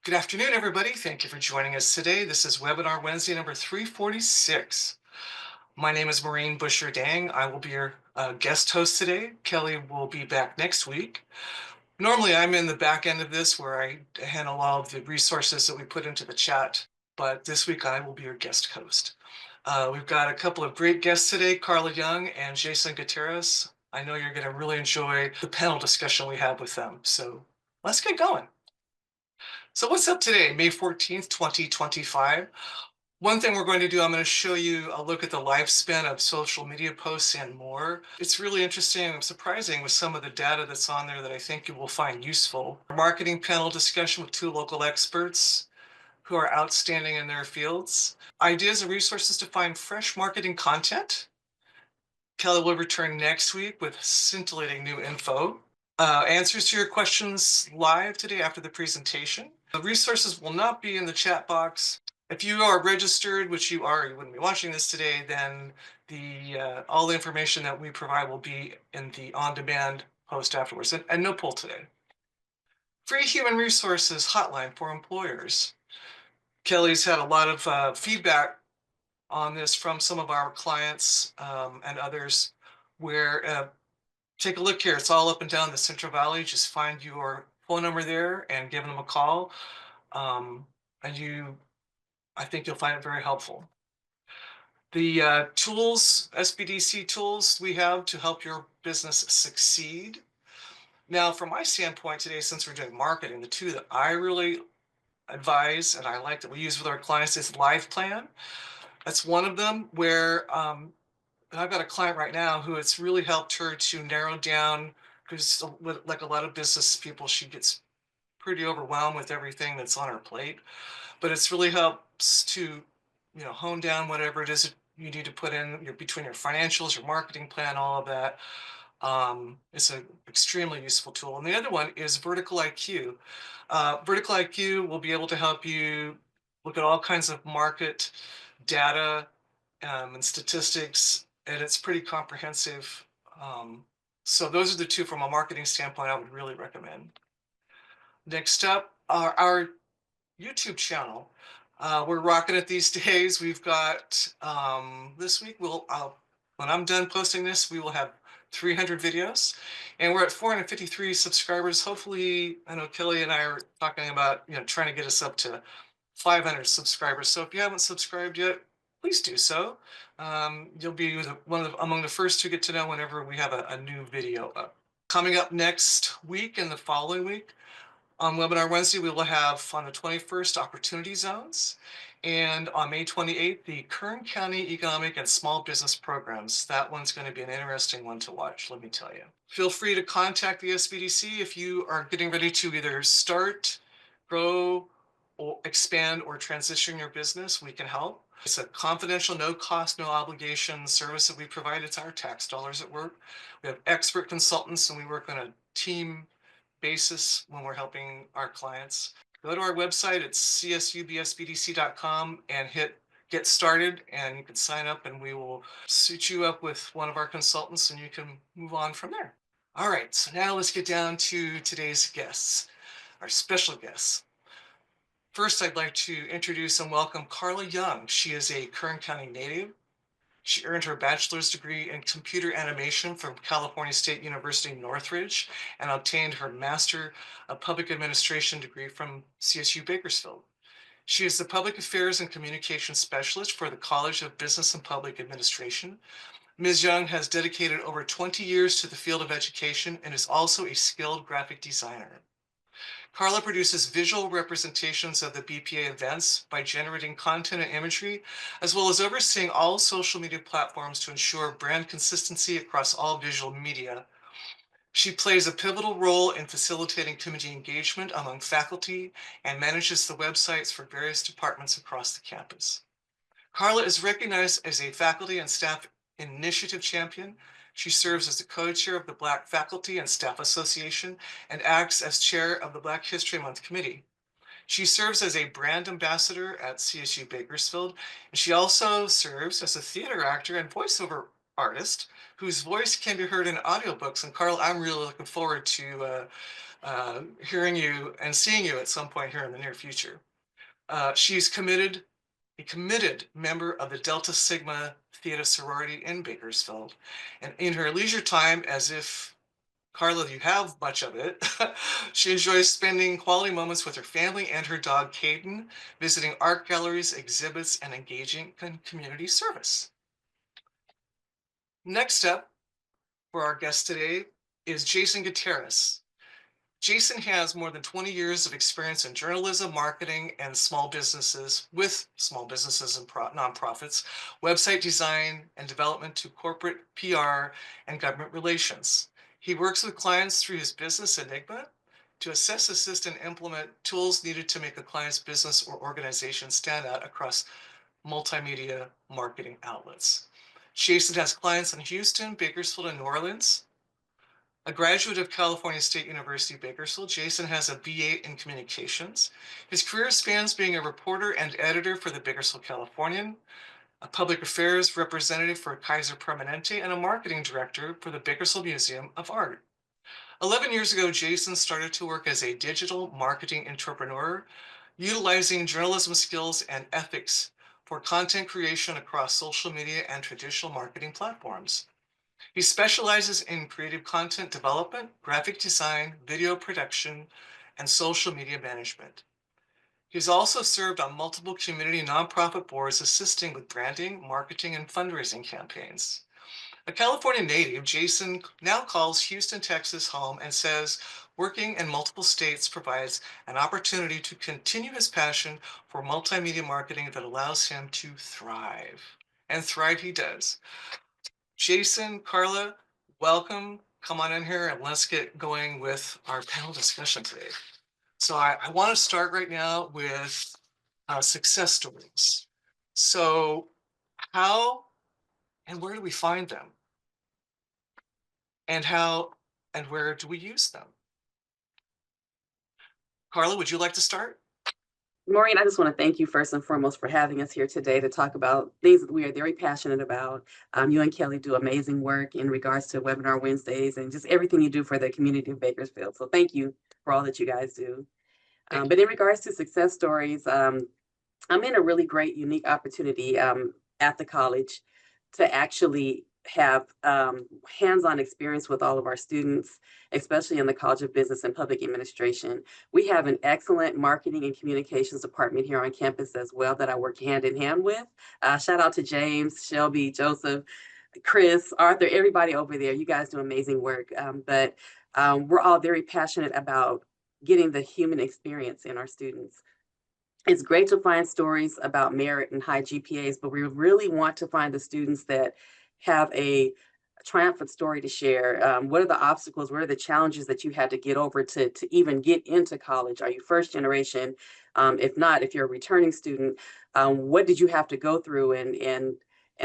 Good afternoon, everybody. Thank you for joining us today. This is Webinar Wednesday number 346. My name is Maureen Buscher-Dang. I will be your guest host today. Kelly will be back next week. Normally, I'm in the back end of this where I handle all of the resources that we put into the chat, but this week I will be your guest host. We've got a couple of great guests today, Karla Young and Jason Gutierrez. I know you're going to really enjoy the panel discussion we have with them. So let's get going. So what's up today, May 14th, 2025? One thing we're going to do, I'm going to show you a look at the lifespan of social media posts and more. It's really interesting and surprising with some of the data that's on there that I think you will find useful. A marketing panel discussion with two local experts who are outstanding in their fields. Ideas and resources to find fresh marketing content. Kelly will return next week with scintillating new info. Answers to your questions live today after the presentation. The resources will not be in the chat box. If you are registered, which you are, you wouldn't be watching this today, then all the information that we provide will be in the on-demand post afterwards, and no poll today. Free human resources hotline for employers. Kelly's had a lot of feedback on this from some of our clients and others where take a look here. It's all up and down the Central Valley. Just find your phone number there and give them a call. I think you'll find it very helpful. The tools, SBDC tools we have to help your business succeed. Now, from my standpoint today, since we're doing marketing, the two that I really advise and I like that we use with our clients is Live Plan. That's one of them where I've got a client right now who it's really helped her to narrow down, because like a lot of business people, she gets pretty overwhelmed with everything that's on her plate. But it's really helps to, hone down whatever it is you need to put in between your financials, your marketing plan, all of that. It's an extremely useful tool. And the other one is Vertical IQ. Vertical IQ will be able to help you look at all kinds of market data and statistics, and it's pretty comprehensive. So those are the two from a marketing standpoint I would really recommend. Next up, our YouTube channel. We're rocking it these days. We've got this week, when I'm done posting this, we will have 300 videos, and we're at 453 subscribers. Hopefully, I know Kelly and I are talking about trying to get us up to 500 subscribers. So if you haven't subscribed yet, please do so. You'll be among the first to get to know whenever we have a new video up. Coming up next week and the following week, on Webinar Wednesday, we will have on the 21st Opportunity Zones, and on May 28th, the Kern County Economic and Small Business Programs. That one's going to be an interesting one to watch, let me tell you. Feel free to contact the SBDC if you are getting ready to either start, grow, or expand, or transition your business. We can help. It's a confidential, no cost, no obligation service that we provide. It's our tax dollars at work. We have expert consultants, and we work on a team basis when we're helping our clients. Go to our website at csubsbdc.com and hit get started, and you can sign up, and we will suit you up with one of our consultants, and you can move on from there. All right, so now let's get down to today's guests, our special guests. First, I'd like to introduce and welcome Carla Young. She is a Kern County native. She earned her bachelor's degree in computer animation from California State University, Northridge, and obtained her Master of Public Administration degree from CSU Bakersfield. She is the Public Affairs and Communications Specialist for the College of Business and Public Administration. Ms. Young has dedicated over 20 years to the field of education and is also a skilled graphic designer. Carla produces visual representations of the BPA events by generating content and imagery, as well as overseeing all social media platforms to ensure brand consistency across all visual media. She plays a pivotal role in facilitating community engagement among faculty and manages the websites for various departments across the campus. Carla is recognized as a faculty and staff initiative champion. She serves as the co-chair of the Black Faculty and Staff Association and acts as chair of the Black History Month Committee. She serves as a brand ambassador at CSU Bakersfield, and she also serves as a theater actor and voiceover artist whose voice can be heard in audiobooks. And Carla, I'm really looking forward to hearing you and seeing you at some point here in the near future. She's a committed member of the Delta Sigma Theta sorority in Bakersfield. And in her leisure time, as if Carla, you have much of it, she enjoys spending quality moments with her family and her dog, Caden, visiting art galleries, exhibits, and engaging in community service. Next up for our guest today is Jason Gutierrez. Jason has more than 20 years of experience in journalism, marketing, and small businesses and nonprofits, website design and development to corporate PR and government relations. He works with clients through his business Enigma to assess, assist, and implement tools needed to make a client's business or organization stand out across multimedia marketing outlets. Jason has clients in Houston, Bakersfield, and New Orleans. A graduate of California State University, Bakersfield, Jason has a BA in communications. His career spans being a reporter and editor for the Bakersfield Californian, a public affairs representative for Kaiser Permanente, and a marketing director for the Bakersfield Museum of Art. 11 years ago, Jason started to work as a digital marketing entrepreneur, utilizing journalism skills and ethics for content creation across social media and traditional marketing platforms. He specializes in creative content development, graphic design, video production, and social media management. He's also served on multiple community nonprofit boards assisting with branding, marketing, and fundraising campaigns. A California native, Jason now calls Houston, Texas home and says working in multiple states provides an opportunity to continue his passion for multimedia marketing that allows him to thrive. And thrive he does. Jason, Carla, welcome. Come on in here and let's get going with our panel discussion today. So I want to start right now with success stories. So how and where do we find them? And how and where do we use them? Carla, would you like to start? Maureen, I just want to thank you first and foremost for having us here today to talk about things that we are very passionate about. You and Kelly do amazing work in regards to Webinar Wednesdays and just everything you do for the community of Bakersfield. So thank you for all that you guys do. But in regards to success stories, I'm in a really great, unique opportunity at the college to actually have hands-on experience with all of our students, especially in the College of Business and Public Administration. We have an excellent marketing and communications department here on campus as well that I work hand in hand with. Shout out to James, Shelby, Joseph, Chris, Arthur, everybody over there. You guys do amazing work. But we're all very passionate about getting the human experience in our students. It's great to find stories about merit and high GPAs, but we really want to find the students that have a triumphant story to share. What are the obstacles? What are the challenges that you had to get over to even get into college? Are you first generation? If not, if you're a returning student, what did you have to go through and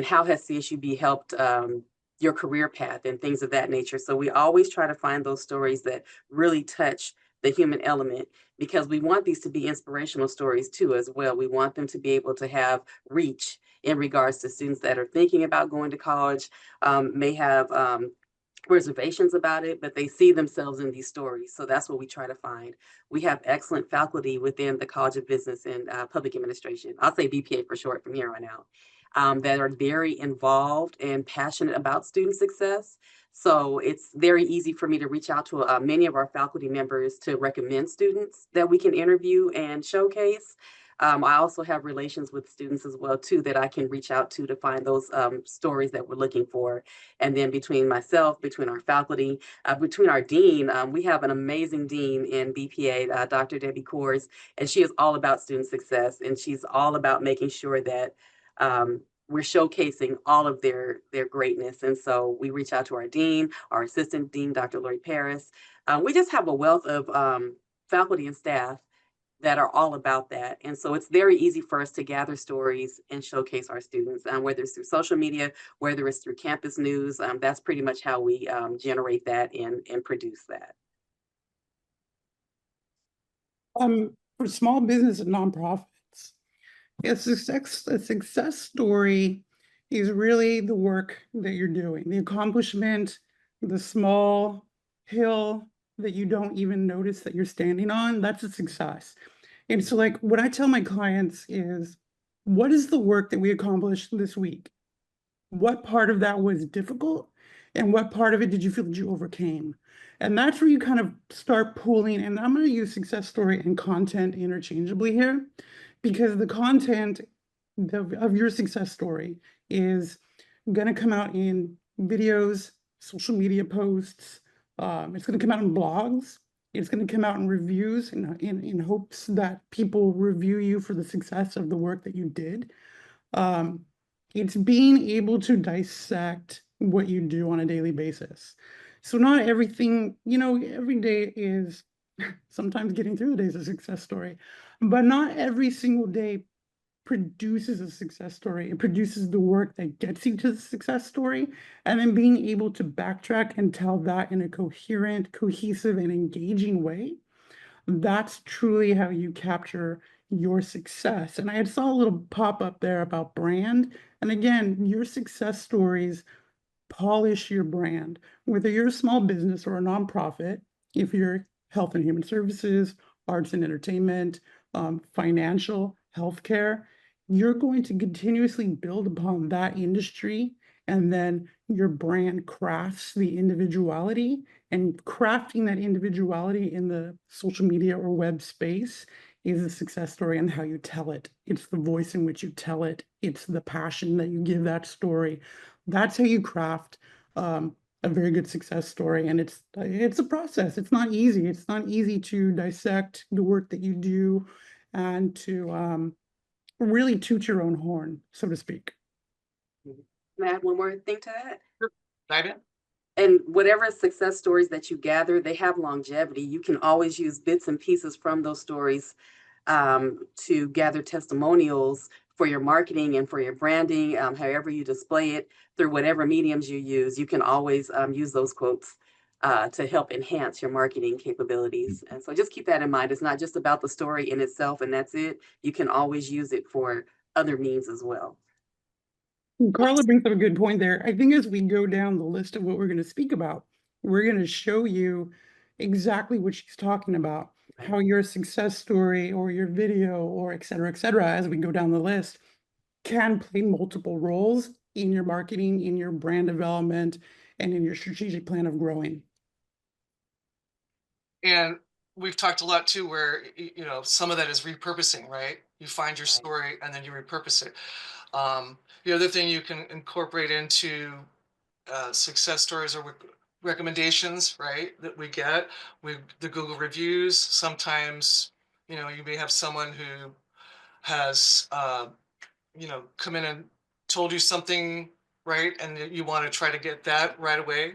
how has CSUB helped your career path and things of that nature? So we always try to find those stories that really touch the human element, because we want these to be inspirational stories too as well. We want them to be able to have reach in regards to students that are thinking about going to college, may have reservations about it, but they see themselves in these stories. So that's what we try to find. We have excellent faculty within the College of Business and Public Administration. I'll say BPA for short from here on out, that are very involved and passionate about student success. So it's very easy for me to reach out to many of our faculty members to recommend students that we can interview and showcase. I also have relations with students as well too that I can reach out to find those stories that we're looking for. And then between myself, between our faculty, between our dean, we have an amazing dean in BPA, Dr. Debbie Kors, and she is all about student success, and she's all about making sure that we're showcasing all of their greatness. And so we reach out to our dean, our assistant dean, Dr. Lori Paris. We just have a wealth of faculty and staff that are all about that. And so it's very easy for us to gather stories and showcase our students, whether it's through social media, whether it's through campus news. That's pretty much how we generate that and produce that. For small business and nonprofits, a success story is really the work that you're doing, the accomplishment, the small hill that you don't even notice that you're standing on, that's a success. And so like what I tell my clients is, what is the work that we accomplished this week? What part of that was difficult? And what part of it did you feel that you overcame? And that's where you kind of start pooling. And I'm going to use success story and content interchangeably here, because the content of your success story is going to come out in videos, social media posts. It's going to come out in blogs. It's going to come out in reviews in hopes that people review you for the success of the work that you did. It's being able to dissect what you do on a daily basis. So not everything, every day is sometimes getting through the day is a success story, but not every single day produces a success story. It produces the work that gets you to the success story, and then being able to backtrack and tell that in a coherent, cohesive, and engaging way. That's truly how you capture your success. And I saw a little pop up there about brand. And again, your success stories polish your brand, whether you're a small business or a nonprofit. If you're health and human services, arts and entertainment, financial, healthcare, you're going to continuously build upon that industry, and then your brand crafts the individuality, and crafting that individuality in the social media or web space is a success story and how you tell it. It's the voice in which you tell it. It's the passion that you give that story. That's how you craft a very good success story. And it's a process. It's not easy. It's not easy to dissect the work that you do and to really toot your own horn, so to speak. Can I add one more thing to that? Sure. Dive in. And whatever success stories that you gather, they have longevity. You can always use bits and pieces from those stories to gather testimonials for your marketing and for your branding, however you display it through whatever mediums you use. You can always use those quotes to help enhance your marketing capabilities. And so just keep that in mind. It's not just about the story in itself and that's it. You can always use it for other means as well. Carla brings up a good point there. I think as we go down the list of what we're going to speak about, we're going to show you exactly what she's talking about, how your success story or your video or et cetera, as we go down the list, can play multiple roles in your marketing, in your brand development, and in your strategic plan of growing. And we've talked a lot too, where, some of that is repurposing, right? You find your story and then you repurpose it. The other thing you can incorporate into success stories or recommendations, right, that we get with the Google reviews. Sometimes, you may have someone who has, come in and told you something, right, and you want to try to get that right away.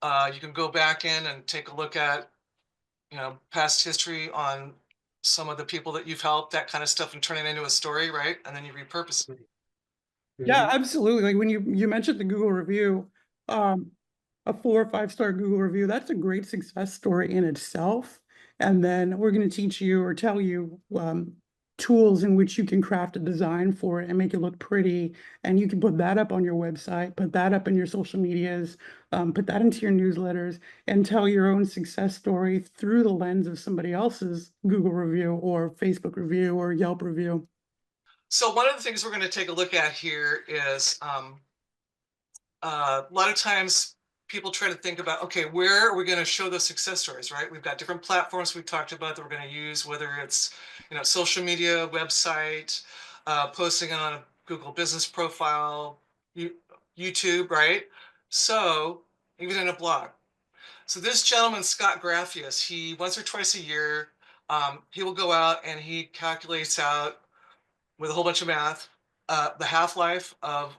You can go back in and take a look at, past history on some of the people that you've helped, that kind of stuff, and turn it into a story, right? And then you repurpose it. Yeah, absolutely. Like when you mentioned the Google review, a 4 or 5 star Google review, that's a great success story in itself. And then we're going to teach you or tell you tools in which you can craft a design for it and make it look pretty. And you can put that up on your website, put that up in your social medias, put that into your newsletters, and tell your own success story through the lens of somebody else's Google review or Facebook review or Yelp review. So one of the things we're going to take a look at here is a lot of times people try to think about, okay, where are we going to show those success stories, right? We've got different platforms we've talked about that we're going to use, whether it's, social media, website, posting on a Google business profile, YouTube, right? So even in a blog. So this gentleman, Scott Graffius, he once or twice a year, he will go out and he calculates out with a whole bunch of math, the half-life of,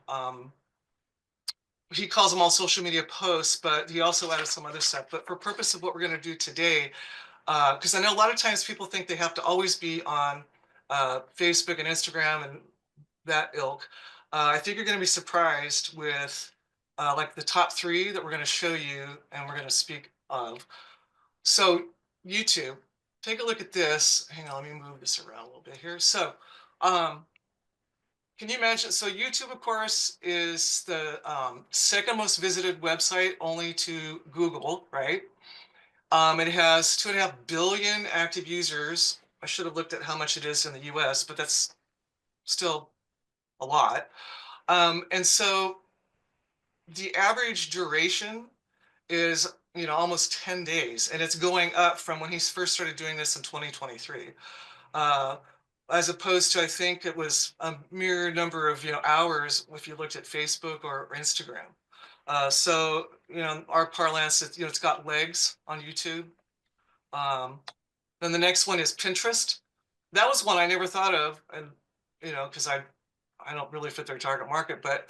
he calls them all social media posts, but he also added some other stuff. But for purpose of what we're going to do today, because I know a lot of times people think they have to always be on Facebook and Instagram and that ilk. I think you're going to be surprised with like the top 3 that we're going to show you and we're going to speak of. So YouTube, take a look at this. Hang on, let me move this around a little bit here. So can you imagine? So YouTube, of course, is the second most visited website only to Google, right? It has 2.5 billion active users. I should have looked at how much it is in the US, but that's still a lot. And so the average duration is, almost 10 days, and it's going up from when he first started doing this in 2023. As opposed to, I think it was a mere number of, hours if you looked at Facebook or Instagram. So, our parlance, it's got legs on YouTube. Then the next one is Pinterest. That was one I never thought of, and because I don't really fit their target market, but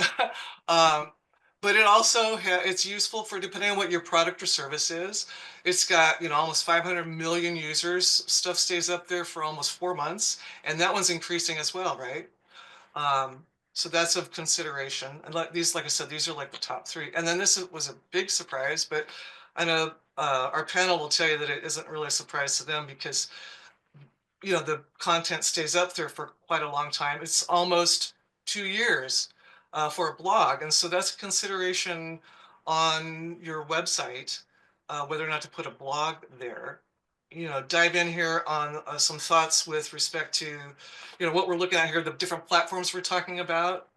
but it also it's useful for depending on what your product or service is. It's got almost 500 million users. Stuff stays up there for almost 4 months, and that one's increasing as well, right? So that's of consideration. And like I said, these are like the top three. And then this was a big surprise, but I know our panel will tell you that it isn't really a surprise to them because the content stays up there for quite a long time. It's almost 2 years for a blog, and so that's a consideration on your website, whether or not to put a blog there. Dive in here on some thoughts with respect to what we're looking at here, the different platforms we're talking about,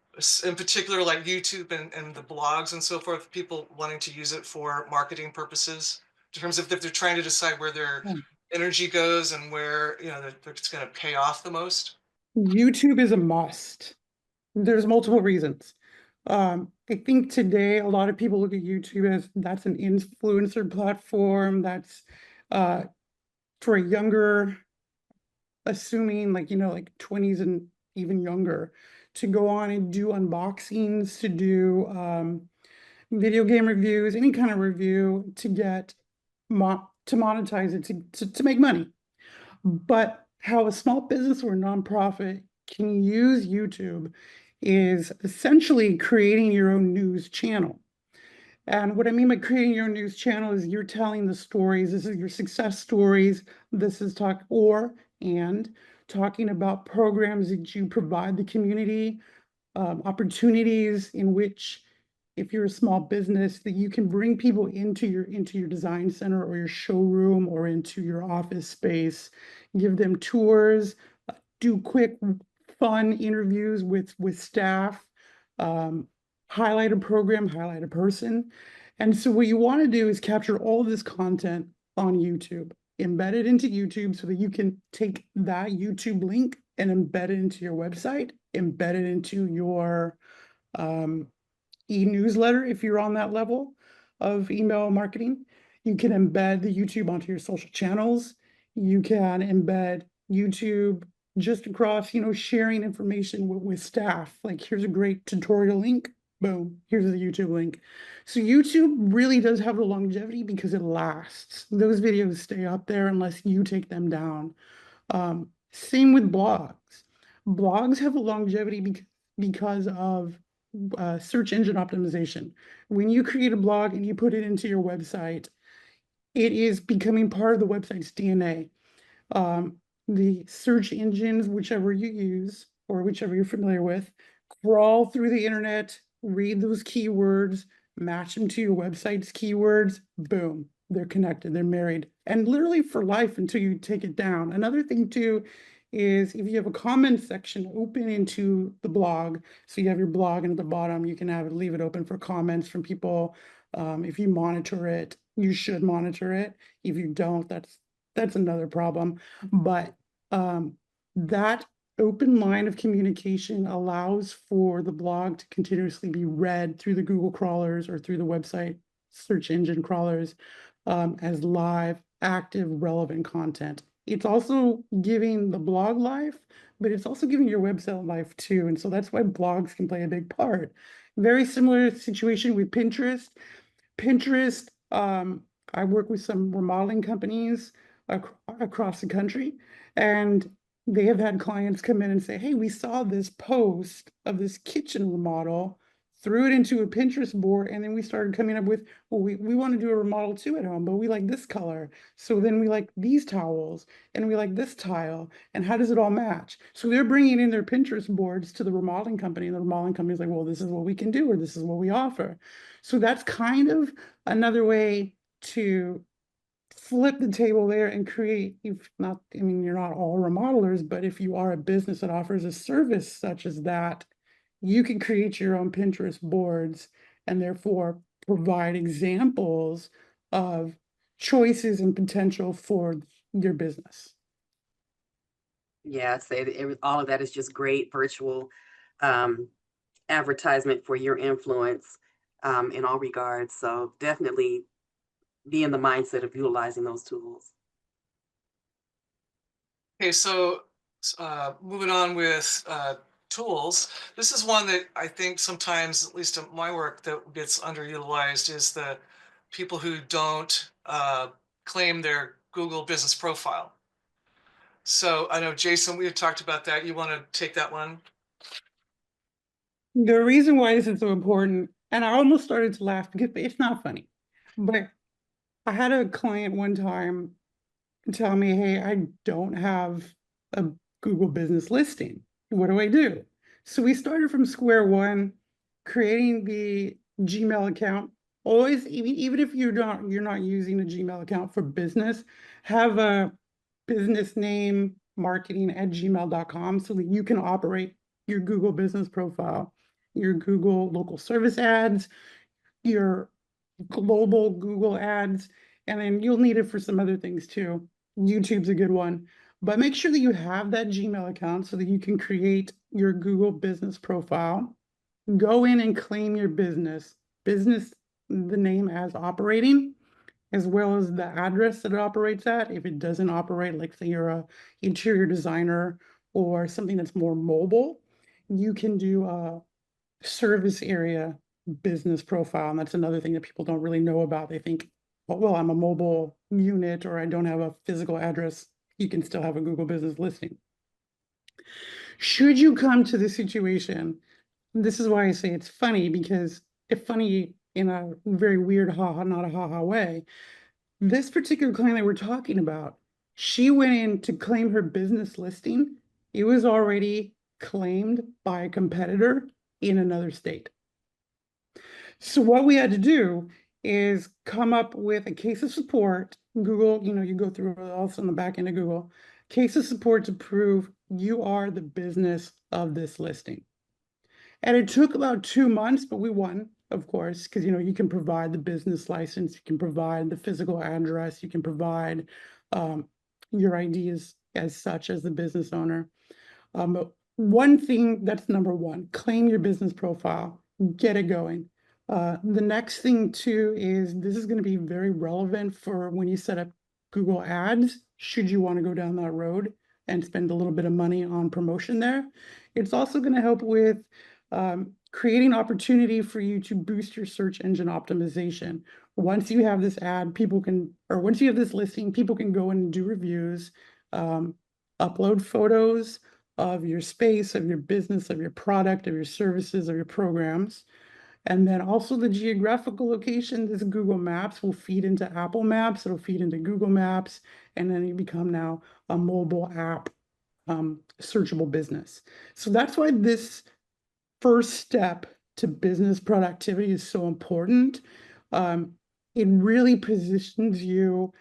in particular like YouTube and the blogs and so forth, people wanting to use it for marketing purposes in terms of if they're trying to decide where their energy goes and where it's going to pay off the most. YouTube is a must. There's multiple reasons. I think today a lot of people look at YouTube as that's an influencer platform. That's for a younger, assuming like 20s and even younger, to go on and do unboxings, to do video game reviews, any kind of review to get to monetize it, to make money. But how a small business or a nonprofit can use YouTube is essentially creating your own news channel. And what I mean by creating your own news channel is you're telling the stories. This is your success stories. This is talking about programs that you provide the community, opportunities in which, if you're a small business, that you can bring people into your design center or your showroom or into your office space, give them tours, do quick fun interviews with staff, highlight a program, highlight a person. And so what you want to do is capture all of this content on YouTube, embed it into YouTube so that you can take that YouTube link and embed it into your website, embed it into your e-newsletter if you're on that level of email marketing. You can embed the YouTube onto your social channels. You can embed YouTube just across, sharing information with staff. Like, here's a great tutorial link. Boom, here's the YouTube link. So YouTube really does have the longevity because it lasts. Those videos stay up there unless you take them down. Same with blogs. Blogs have a longevity because of search engine optimization. When you create a blog and you put it into your website, it is becoming part of the website's DNA. The search engines, whichever you use or whichever you're familiar with, crawl through the internet, read those keywords, match them to your website's keywords, boom, they're connected, they're married, and literally for life until you take it down. Another thing too is if you have a comment section open into the blog, so you have your blog, and at the bottom you can leave it open for comments from people. If you monitor it, you should monitor it. If you don't, that's another problem. But that open line of communication allows for the blog to continuously be read through the Google crawlers or through the website search engine crawlers as live, active, relevant content. It's also giving the blog life, but it's also giving your website life too. And so that's why blogs can play a big part. Very similar situation with Pinterest. Pinterest, I work with some remodeling companies across the country, and they have had clients come in and say, hey, we saw this post of this kitchen remodel, threw it into a Pinterest board, and then we started coming up with, well, we want to do a remodel too at home, but we like this color. So then we like these towels, and we like this tile, and how does it all match? So they're bringing in their Pinterest boards to the remodeling company, and the remodeling company is like, well, this is what we can do, or this is what we offer. So that's kind of another way to flip the table there and create, if not, I mean, you're not all remodelers, but if you are a business that offers a service such as that, you can create your own Pinterest boards and therefore provide examples of choices and potential for your business. Yeah, I'd say that all of that is just great virtual advertisement for your influence in all regards. So definitely be in the mindset of utilizing those tools. Okay, so moving on with tools, this is one that I think sometimes, at least in my work, that gets underutilized is the people who don't claim their Google business profile. So I know, Jason, we had talked about that. You want to take that one? The reason why this is so important, and I almost started to laugh because it's not funny, but I had a client one time tell me, hey, I don't have a Google business listing. What do I do? So we started from square one, creating the Gmail account. Always, even if you're not using a Gmail account for business, have a business name marketing@gmail.com so that you can operate your Google business profile, your Google local service ads, your global Google ads, and then you'll need it for some other things too. YouTube's a good one, but make sure that you have that Gmail account so that you can create your Google business profile. Go in and claim your business, the name as operating, as well as the address that it operates at. If it doesn't operate, like say you're a interior designer or something that's more mobile, you can do a service area business profile. And that's another thing that people don't really know about. They think, oh, well, I'm a mobile unit or I don't have a physical address. You can still have a Google business listing. Should you come to this situation, this is why I say it's funny, because it's funny in a very weird haha, not a haha way. This particular client that we're talking about, she went in to claim her business listing. It was already claimed by a competitor in another state. So what we had to do is come up with a case of support. Google, you go through it also on the back end of Google, case of support to prove you are the business of this listing. And it took about 2 months, but we won, of course, because you can provide the business license, you can provide the physical address, you can provide your ideas as such as the business owner. But one thing, that's number one, claim your business profile, get it going. The next thing too is this is going to be very relevant for when you set up Google Ads, should you want to go down that road and spend a little bit of money on promotion there. It's also going to help with creating opportunity for you to boost your search engine optimization. Once you have this ad, once you have this listing, people can go and do reviews, upload photos of your space, of your business, of your product, of your services, of your programs. And then also the geographical location, this Google Maps will feed into Apple Maps, it'll feed into Google Maps, and then you become now a mobile app searchable business. So that's why this first step to business productivity is so important. It really positions you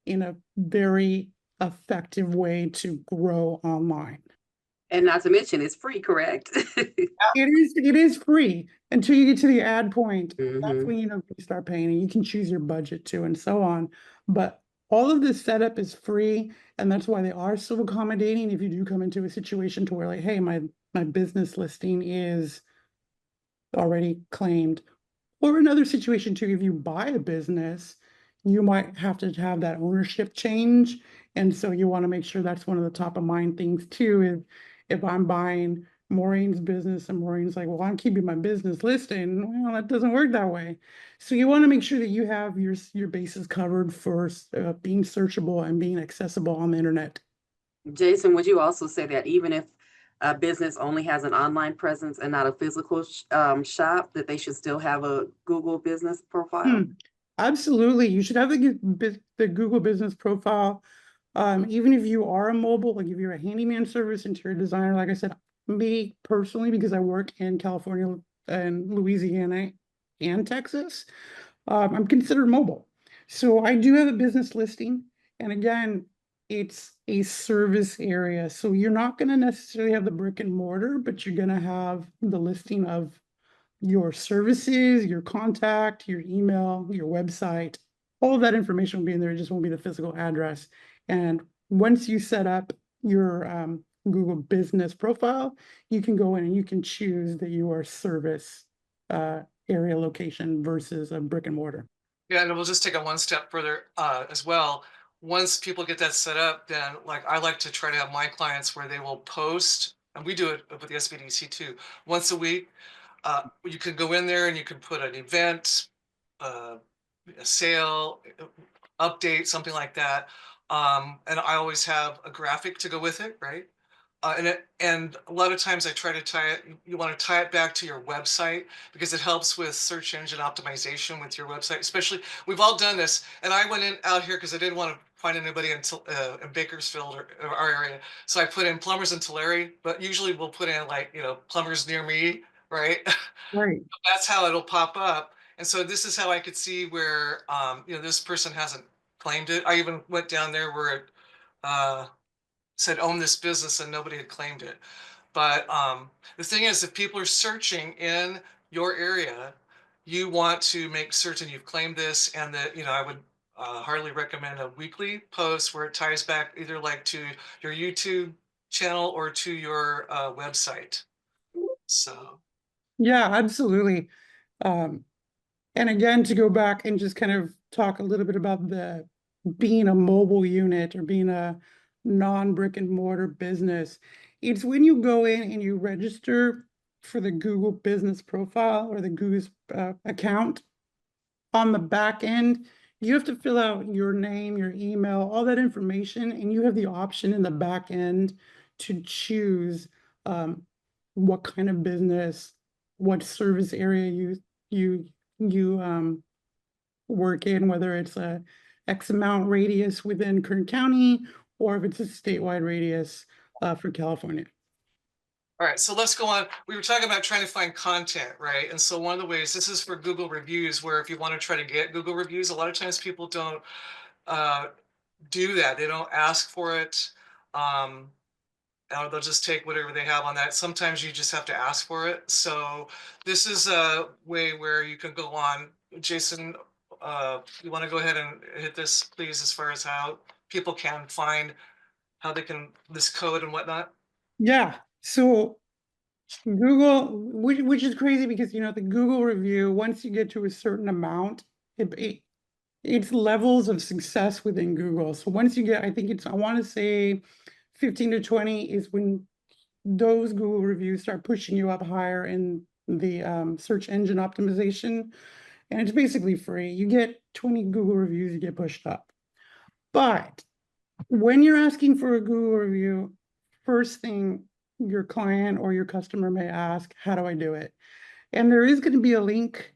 in a very effective way to grow online. And not to mention, it's free, correct? It is free until you get to the ad point. That's Mhm. when you start paying, and you can choose your budget too, and so on. But all of this setup is free, and that's why they are so accommodating. If you do come into a situation to where like, hey, my business listing is already claimed, or another situation too, if you buy a business, you might have to have that ownership change. And so you want to make sure that's one of the top of mind things too, is if I'm buying Maureen's business and Maureen's like, well, I'm keeping my business listing. Well, that doesn't work that way. So you want to make sure that you have your bases covered for being searchable and being accessible on the internet. Jason, would you also say that even if a business only has an online presence and not a physical shop, that they should still have a Google business profile? Absolutely. You should have the Google business profile. Even if you are a mobile, like if you're a handyman service, interior designer, like I said, me personally, because I work in California and Louisiana and Texas, I'm considered mobile. So I do have a business listing, and again, it's a service area. So you're not going to necessarily have the brick and mortar, but you're going to have the listing of your services, your contact, your email, your website. All of that information will be in there. It just won't be the physical address. And once you set up your Google business profile, you can go in and you can choose that you are service area location versus a brick and mortar. Yeah, and we'll just take it one step further as well. Once people get that set up, then like I like to try to have my clients where they will post, and we do it with the SBDC too, once a week. You can go in there and you can put an event, uh, a sale, update, something like that. And I always have a graphic to go with it, right? And a lot of times I try to tie it, you want to tie it back to your website because it helps with search engine optimization with your website, especially we've all done this. And I went in out here because I didn't want to find anybody until in Bakersfield or our area. So I put in plumbers in Tulare, but usually we'll put in like, plumbers near me, right? Right. That's how it'll pop up. And so this is how I could see where, this person hasn't claimed it. I even went down there where it, said own this business and nobody had claimed it. But the thing is, if people are searching in your area, you want to make certain you've claimed this and that, I would hardly recommend a weekly post where it ties back either like to your YouTube channel or to your website. So, Yeah, absolutely. Um, and again, to go back and just kind of talk a little bit about the being a mobile unit or being a non-brick and mortar business. It's when you go in and you register for the Google business profile or the Google account on the back end, you have to fill out your name, your email, all that information, and you have the option in the back end to choose what kind of business, what service area you work in, whether it's a X amount radius within Kern County or if it's a statewide radius for California. all right, so let's go on. We were talking about trying to find content, right? And so one of the ways, this is for Google reviews, where if you want to try to get Google reviews, a lot of times people don't do that. They don't ask for it. Or they'll just take whatever they have on that. Sometimes you just have to ask for it. So this is a way where you can go on. Jason, you want to go ahead and hit this, please, as far as how people can find how they can this code and whatnot? Yeah, so Google, which is crazy because the Google review, once you get to a certain amount, it's levels of success within Google. So once you get, I want to say 15 to 20 is when those Google reviews start pushing you up higher in the search engine optimization. And it's basically free. You get 20 Google reviews, you get pushed up. But when you're asking for a Google review, first thing your client or your customer may ask, how do I do it? And there is going to be a link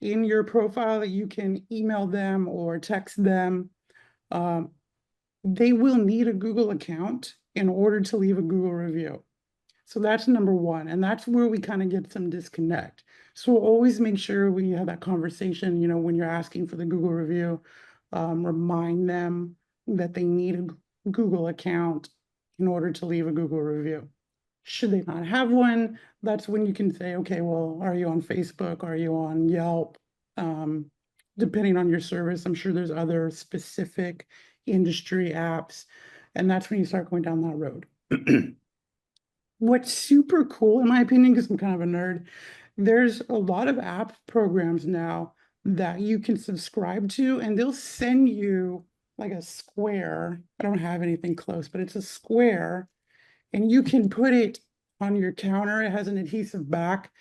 in your profile that you can email them or text them. They will need a Google account in order to leave a Google review. So that's number one. And that's where we kind of get some disconnect. So always make sure when you have that conversation, when you're asking for the Google review, remind them that they need a Google account in order to leave a Google review. Should they not have one, that's when you can say, okay, well, are you on Facebook? Are you on Yelp? Depending on your service, I'm sure there's other specific industry apps. And that's when you start going down that road. What's super cool, in my opinion, because I'm kind of a nerd, there's a lot of app programs now that you can subscribe to, and they'll send you like a square. I don't have anything close, but it's a square, and you can put it on your counter. It has an adhesive back,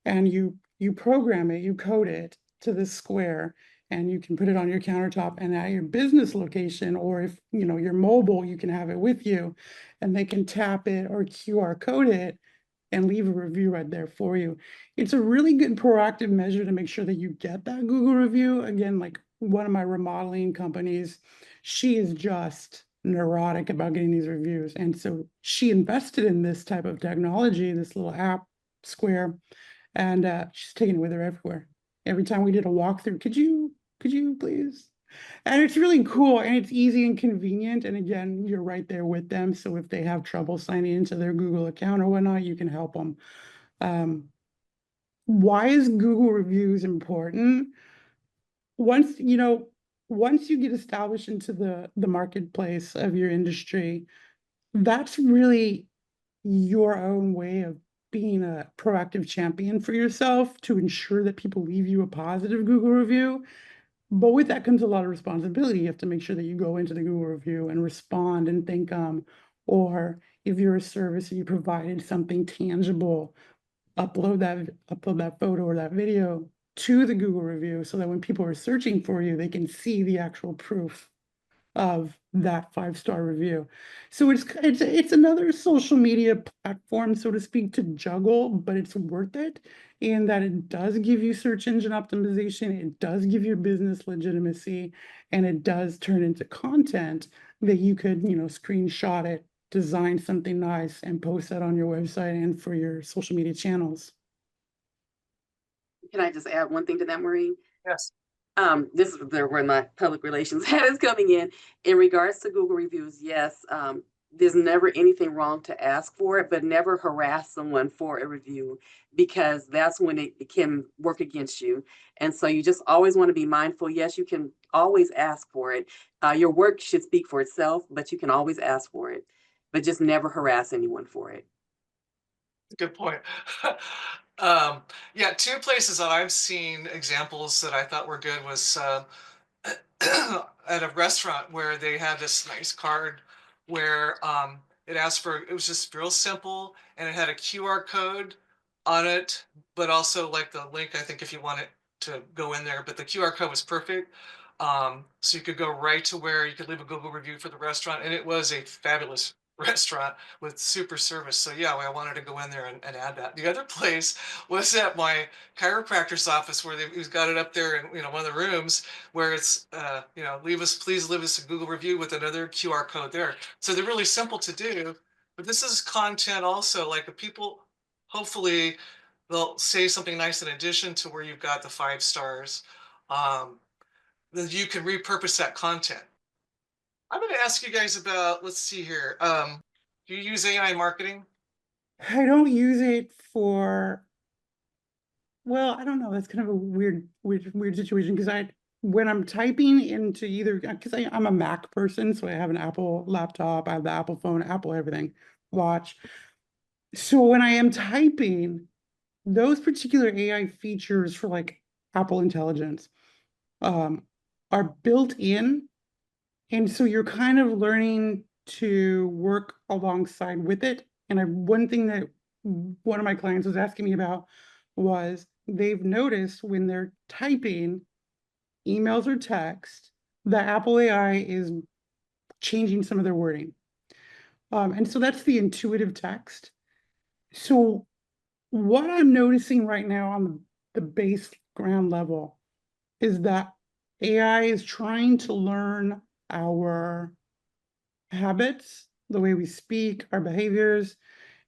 and you program it, you code it to this square, and you can put it on your countertop and at your business location, or if you're mobile, you can have it with you, and they can tap it or QR code it and leave a review right there for you. It's a really good proactive measure to make sure that you get that Google review. Again, like one of my remodeling companies, she is just neurotic about getting these reviews. And so she invested in this type of technology, this little app square, and she's taking it with her everywhere. Every time we did a walkthrough, could you please And it's really cool and it's easy and convenient. And again, you're right there with them. So if they have trouble signing into their Google account or whatnot, you can help them. Why is Google reviews important? Once, once you get established into the marketplace of your industry, that's really your own way of being a proactive champion for yourself to ensure that people leave you a positive Google review. But with that comes a lot of responsibility. You have to make sure that you go into the Google review and respond and thank them. Or if you're a service and you provided something tangible, upload that photo or that video to the Google review so that when people are searching for you, they can see the actual proof of that 5-star review. So it's another social media platform, so to speak, to juggle, but it's worth it in that it does give you search engine optimization, it does give your business legitimacy, and it does turn into content that you could, screenshot it, design something nice, and post that on your website and for your social media channels. Can I just add one thing to that, Maureen? Yes. This is where my public relations hat is coming in. In regards to Google reviews, yes, there's never anything wrong to ask for it, but never harass someone for a review because that's when it can work against you. And so you just always want to be mindful. Yes, you can always ask for it. Your work should speak for itself, but you can always ask for it, but just never harass anyone for it. Good point. Yeah, two places that I've seen examples that I thought were good was at a restaurant where they had this nice card where it asked for, it was just real simple and it had a QR code on it, but also like the link, I think if you want it to go in there, but the QR code was perfect. So you could go right to where you could leave a Google review for the restaurant, and it was a fabulous restaurant with super service. So yeah, I wanted to go in there and add that. The other place was at my chiropractor's office where he's got it up there in one of the rooms where it's please leave us a Google review with another QR code there. So they're really simple to do, but this is content also. Like the people, hopefully, they'll say something nice in addition to where you've got the 5 stars. Then you can repurpose that content. I'm going to ask you guys about, let's see here. Do you use AI marketing? I don't use it for, well, I don't know. That's kind of a weird situation because when I'm typing into either, because I'm a Mac person, so I have an Apple laptop, I have the Apple phone, Apple everything, watch. So when I am typing, those particular AI features for like Apple Intelligence are built in. And so you're kind of learning to work alongside with it. And one thing that one of my clients was asking me about was they've noticed when they're typing emails or text, the Apple AI is changing some of their wording. And so that's the intuitive text. So what I'm noticing right now on the base ground level is that AI is trying to learn our habits, the way we speak, our behaviors,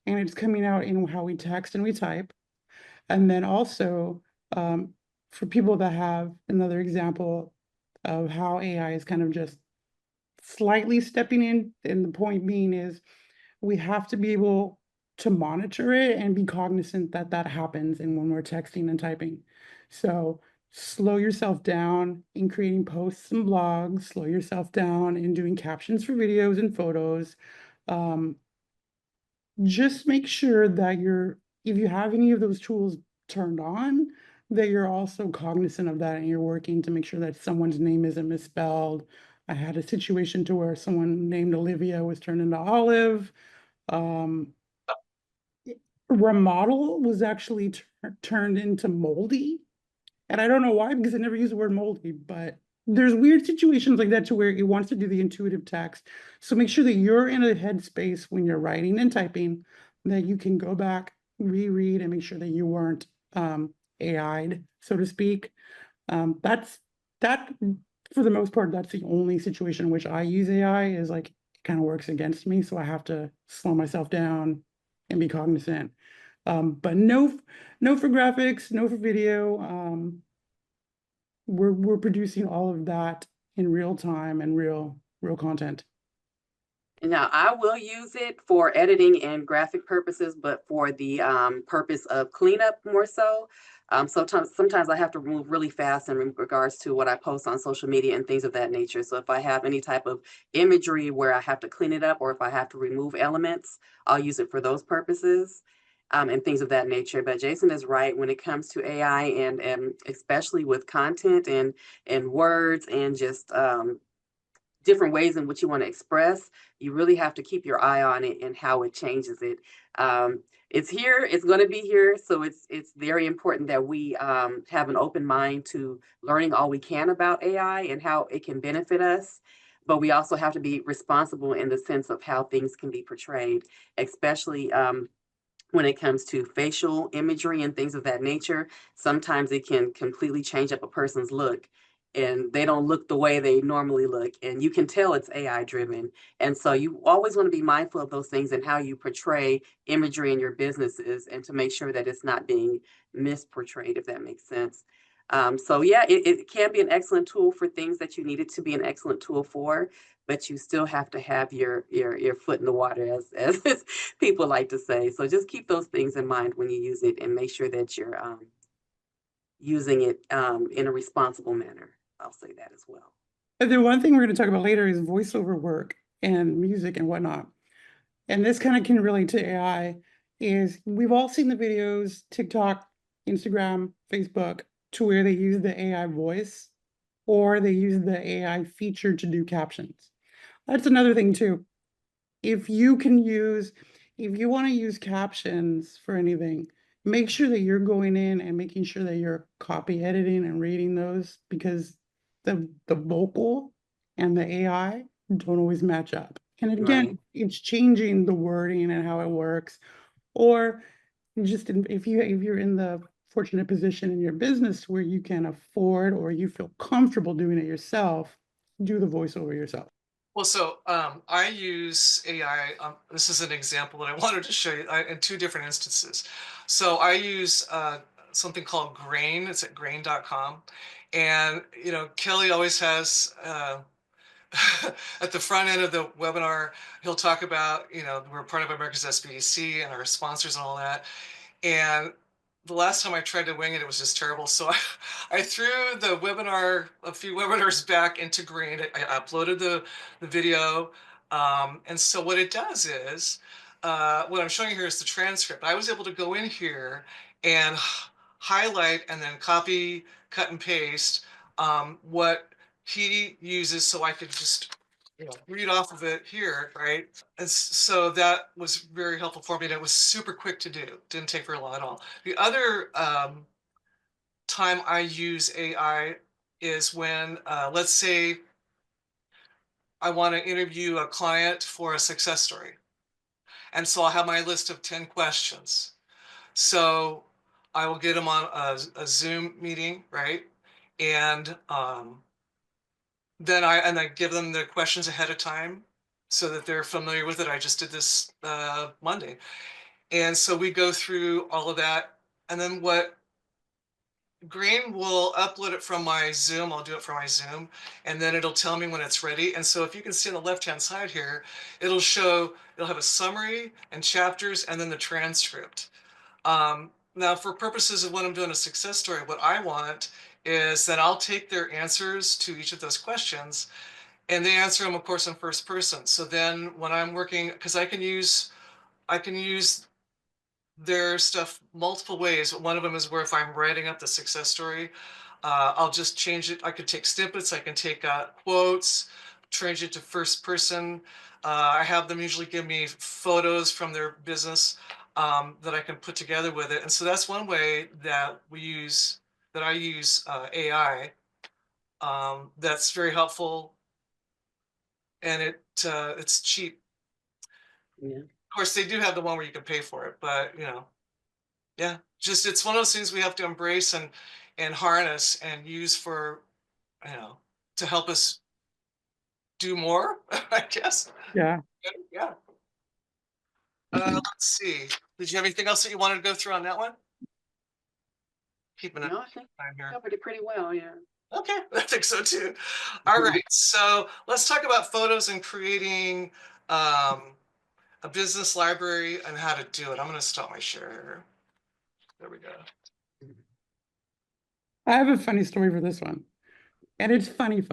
and it's coming out in how we text and we type. And then also, for people that have another example of how AI is kind of just slightly stepping in, and the point being is we have to be able to monitor it and be cognizant that that happens and when we're texting and typing. So slow yourself down in creating posts and blogs, slow yourself down in doing captions for videos and photos. Just make sure that if you have any of those tools turned on, that you're also cognizant of that and you're working to make sure that someone's name isn't misspelled. I had a situation to where someone named Olivia was turned into Olive. Um, Remodel was actually turned into moldy. And I don't know why, because I never use the word moldy, but there's weird situations like that to where it wants to do the intuitive text. So make sure that you're in a headspace when you're writing and typing that you can go back, reread, and make sure that you weren't AI'd, so to speak. That for the most part, that's the only situation in which I use AI is like it kind of works against me. So I have to slow myself down and be cognizant. But no for graphics, no for video. We're producing all of that in real time and real content. Now, I will use it for editing and graphic purposes, but for the purpose of cleanup more so. Sometimes I have to move really fast in regards to what I post on social media and things of that nature. So if I have any type of imagery where I have to clean it up, or if I have to remove elements, I'll use it for those purposes and things of that nature. But Jason is right when it comes to AI, and especially with content and words and just different ways in which you want to express, you really have to keep your eye on it and how it changes it. It's here, it's going to be here, so it's very important that we have an open mind to learning all we can about AI and how it can benefit us. But we also have to be responsible in the sense of how things can be portrayed, especially when it comes to facial imagery and things of that nature. Sometimes it can completely change up a person's look and they don't look the way they normally look. And you can tell it's AI driven. And so you always want to be mindful of those things and how you portray imagery in your businesses and to make sure that it's not being misportrayed, if that makes sense. So yeah, it can be an excellent tool for things that you need it to be an excellent tool for, but you still have to have your foot in the water, as people like to say. So just keep those things in mind when you use it and make sure that you're using it in a responsible manner. I'll say that as well. And then one thing we're going to talk about later is voiceover work and music and whatnot. And this kind of can relate to AI. Is we've all seen the videos, TikTok, Instagram, Facebook, to where they use the AI voice or they use the AI feature to do captions. That's another thing too. If you want to use captions for anything, make sure that you're going in and making sure that you're copy editing and reading those, because the vocal and the AI don't always match up. And again, Right. it's changing the wording and how it works. Or just if you're in the fortunate position in your business where you can afford or you feel comfortable doing it yourself, do the voiceover yourself. Well, so I use AI. This is an example that I wanted to show you in two different instances. So I use something called Grain. It's at grain.com. And, you know, Kelly always has at the front end of the webinar, he'll talk about, you know, we're part of America's SBDC and our sponsors and all that. And the last time I tried to wing it, it was just terrible. So I threw the webinar, a few webinars back into Green. I uploaded the video. And so what it does is, what I'm showing you here is the transcript. I was able to go in here and highlight and then copy, cut and paste what he uses so I could just, you know, read off of it here, right? And so that was very helpful for me. And it was super quick to do. Didn't take very long at all. The other time I use AI is when, let's say, I want to interview a client for a success story. And so I'll have my list of 10 questions. So I will get them on a Zoom meeting, right? And then I give them the questions ahead of time so that they're familiar with it. I just did this Monday. And so we go through all of that. And then what Green will upload it from my Zoom. I'll do it from my Zoom, and then it'll tell me when it's ready. And so if you can see on the left-hand side here, it'll have a summary and chapters and then the transcript. Now, for purposes of when I'm doing a success story, what I want is that I'll take their answers to each of those questions, and they answer them, of course, in first person. So then when I'm working, because I can use their stuff multiple ways. One of them is where if I'm writing up the success story, I'll just change it. I could take snippets, I can take quotes, change it to first person. I have them usually give me photos from their business that I can put together with it. And so that's one way that I use AI. That's very helpful, and it's cheap. Yeah. Of course, they do have the one where you can pay for it, but you know, yeah, just it's one of those things we have to embrace and harness and use for, you know, to help us do more, I guess. Yeah. Yeah. Let's see. Did you have anything else that you wanted to go through on that one? Keeping it No, I think time here. covered it pretty well. Yeah. Okay, I think so too. All right, so let's talk about photos and creating a business library and how to do it. I'm going to stop my share here. There we go. I have a funny story for this one, and it's funny.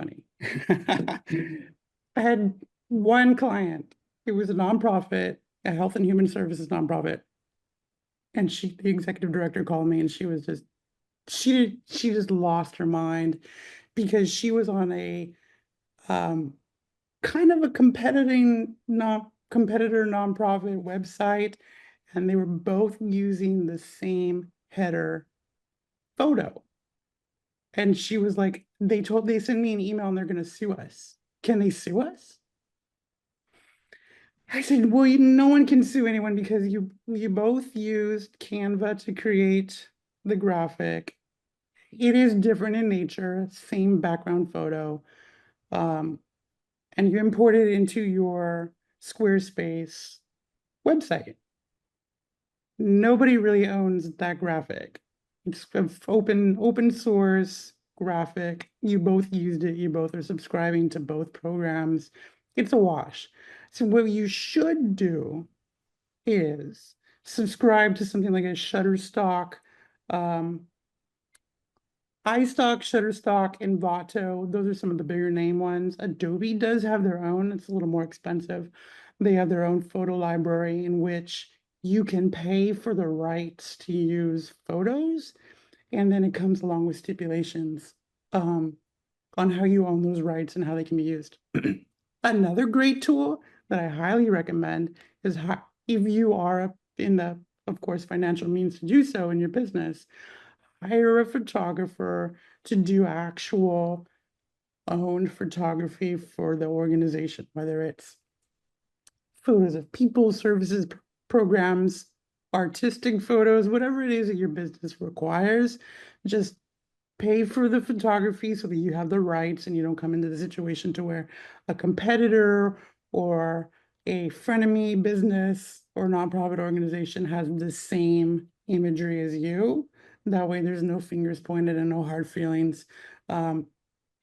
I had one client. It was a nonprofit, a health and human services nonprofit, and the executive director, called me, and she was just, she just lost her mind because she was on a kind of a competitor nonprofit website, and they were both using the same header photo. And she was like, they sent me an email and they're going to sue us. Can they sue us? I said, well, no one can sue anyone because you both used Canva to create the graphic. It is different in nature, same background photo. And you import it into your Squarespace website. Nobody really owns that graphic. It's an open source graphic. You both used it. You both are subscribing to both programs. It's a wash. So what you should do is subscribe to something like a Shutterstock, iStock, Shutterstock, and Vato. Those are some of the bigger name ones. Adobe does have their own. It's a little more expensive. They have their own photo library in which you can pay for the rights to use photos, and then it comes along with stipulations on how you own those rights and how they can be used. Another great tool that I highly recommend is if you are in the, of course, financial means to do so in your business, hire a photographer to do actual owned photography for the organization, whether it's photos of people, services, programs, artistic photos, whatever it is that your business requires. Just pay for the photography so that you have the rights and you don't come into the situation to where a competitor or a frenemy business or nonprofit organization has the same imagery as you. That way there's no fingers pointed and no hard feelings.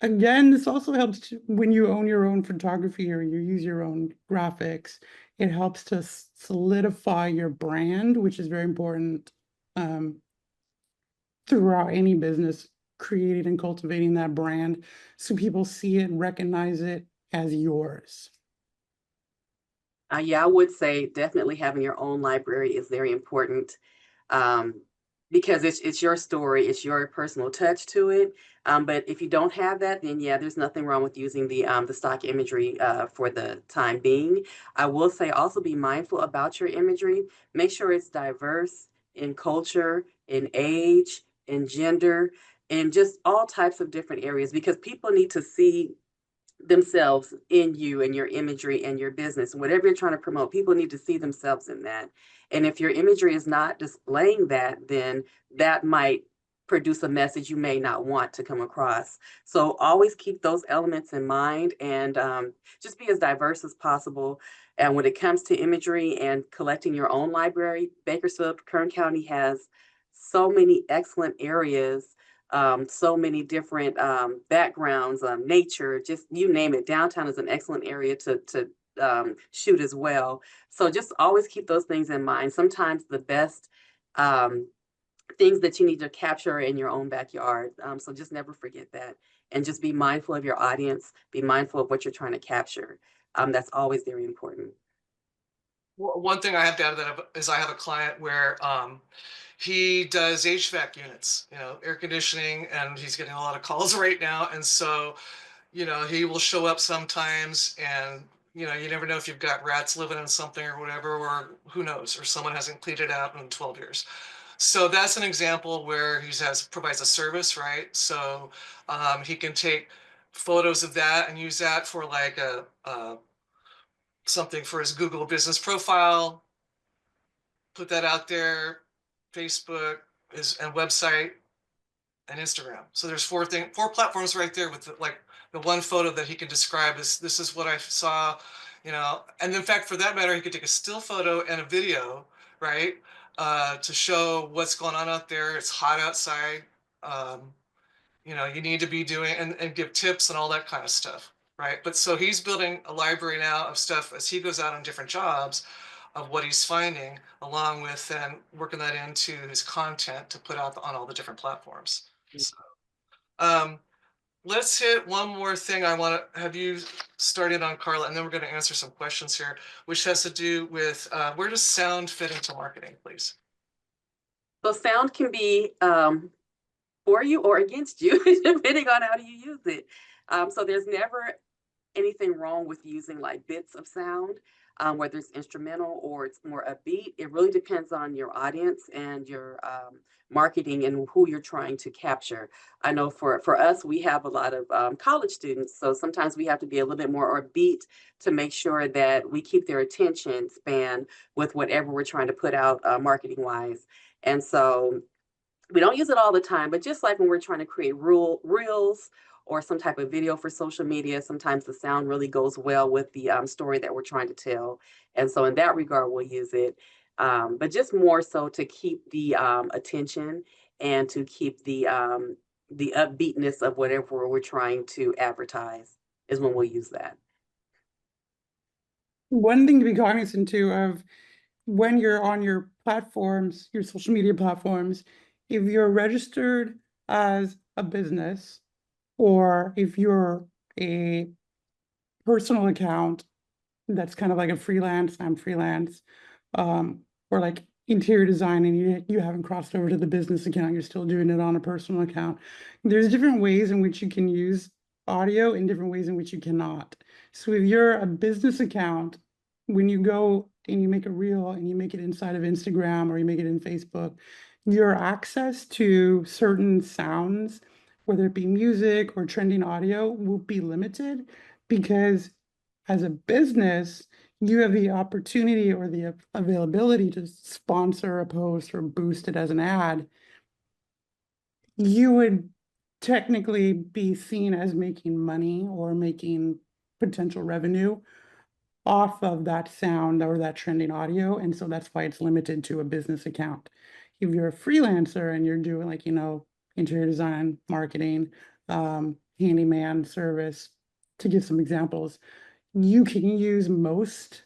Again, this also helps when you own your own photography or you use your own graphics. It helps to solidify your brand, which is very important throughout any business, creating and cultivating that brand so people see it, recognize it as yours. Yeah, I would say definitely having your own library is very important, because it's your story, it's your personal touch to it. But if you don't have that, then yeah, there's nothing wrong with using the stock imagery for the time being. I will say also be mindful about your imagery. Make sure it's diverse in culture, in age, in gender, in just all types of different areas, because people need to see themselves in you and your imagery and your business. Whatever you're trying to promote, people need to see themselves in that. And if your imagery is not displaying that, then that might produce a message you may not want to come across. So always keep those elements in mind, and just be as diverse as possible. And when it comes to imagery and collecting your own library, Bakersfield, Kern County has so many excellent areas, so many different backgrounds, nature, just you name it. Downtown is an excellent area to shoot as well. So just always keep those things in mind. Sometimes the best things that you need to capture are in your own backyard. So just never forget that. And just be mindful of your audience, be mindful of what you're trying to capture. That's always very important. One thing I have to add that is I have a client where he does HVAC units, air conditioning, and he's getting a lot of calls right now. And so, he will show up sometimes, and you never know if you've got rats living in something or whatever, or who knows, or someone hasn't cleaned it out in 12 years. So that's an example where he provides a service, right? So he can take photos of that and use that for like something for his Google business profile, put that out there, Facebook and website and Instagram. So there's four platforms right there with the one photo that he can describe as this is what I saw, and in fact, for that matter, he could take a still photo and a video, right? To show what's going on out there. It's hot outside. you know, you need to be doing and give tips and all that kind of stuff, right? But so he's building a library now of stuff as he goes out on different jobs of what he's finding, along with then working that into his content to put out on all the different platforms. So, let's hit one more thing. I want to have you started on, Carla, and then we're going to answer some questions here, which has to do with where does sound fit into marketing, please? So sound can be for you or against you, depending on how you use it. So there's never anything wrong with using like bits of sound, whether it's instrumental or it's more upbeat. It really depends on your audience and your marketing and who you're trying to capture. I know for us, we have a lot of college students, so sometimes we have to be a little bit more upbeat to make sure that we keep their attention span with whatever we're trying to put out marketing wise. And so we don't use it all the time, but just like when we're trying to create reels or some type of video for social media, sometimes the sound really goes well with the story that we're trying to tell. And so in that regard, we'll use it. But just more so to keep the attention and to keep the upbeatness of whatever we're trying to advertise is when we'll use that. One thing to be cognizant too of when you're on your platforms, your social media platforms, if you're registered as a business or if you're a personal account that's kind of like a freelance, I'm freelance, or like interior design and you haven't crossed over to the business account, you're still doing it on a personal account. There's different ways in which you can use audio and different ways in which you cannot. So if you're a business account, when you go and you make a reel and you make it inside of Instagram or you make it in Facebook, your access to certain sounds, whether it be music or trending audio, will be limited because as a business, you have the opportunity or the availability to sponsor a post or boost it as an ad. You would technically be seen as making money or making potential revenue off of that sound or that trending audio. And so that's why it's limited to a business account. If you're a freelancer and you're doing like, interior design, marketing, handyman service, to give some examples, you can use most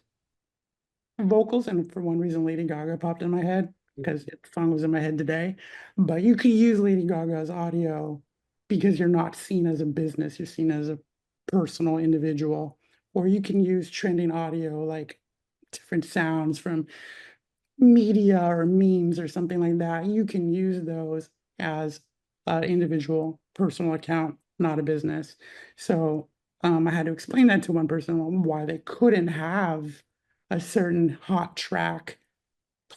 vocals, and for one reason, Lady Gaga popped in my head because the song was in my head today. But you could use Lady Gaga's audio because you're not seen as a business, you're seen as a personal individual. Or you can use trending audio, like different sounds from media or memes or something like that. You can use those as an individual personal account, not a business. So I had to explain that to one person why they couldn't have a certain hot track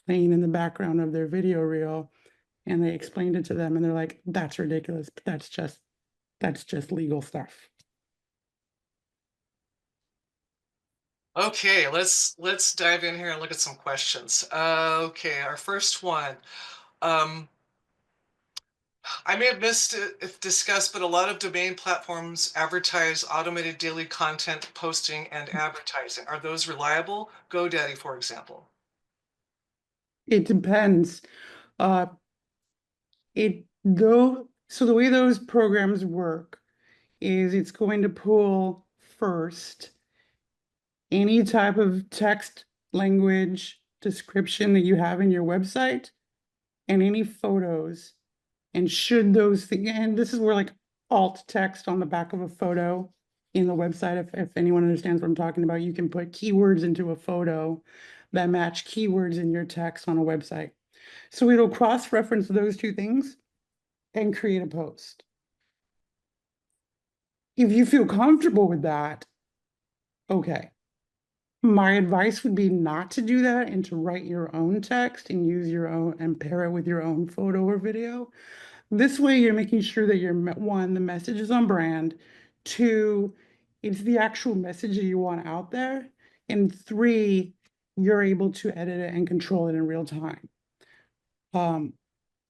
playing in the background of their video reel. And they explained it to them and they're like, that's ridiculous, but that's just legal stuff. Okay, let's dive in here and look at some questions. Okay, our first one. I may have missed it if discussed, but a lot of domain platforms advertise automated daily content posting and advertising. Are those reliable? GoDaddy, for example. It depends. So the way those programs work is it's going to pull first any type of text, language, description that you have in your website and any photos. And should those things, and this is where like alt text on the back of a photo in the website, if anyone understands what I'm talking about, you can put keywords into a photo that match keywords in your text on a website. So it'll cross-reference those two things and create a post. If you feel comfortable with that, okay. My advice would be not to do that and to write your own text and use your own and pair it with your own photo or video. This way you're making sure that one, the message is on brand, two, it's the actual message that you want out there, and three, you're able to edit it and control it in real time.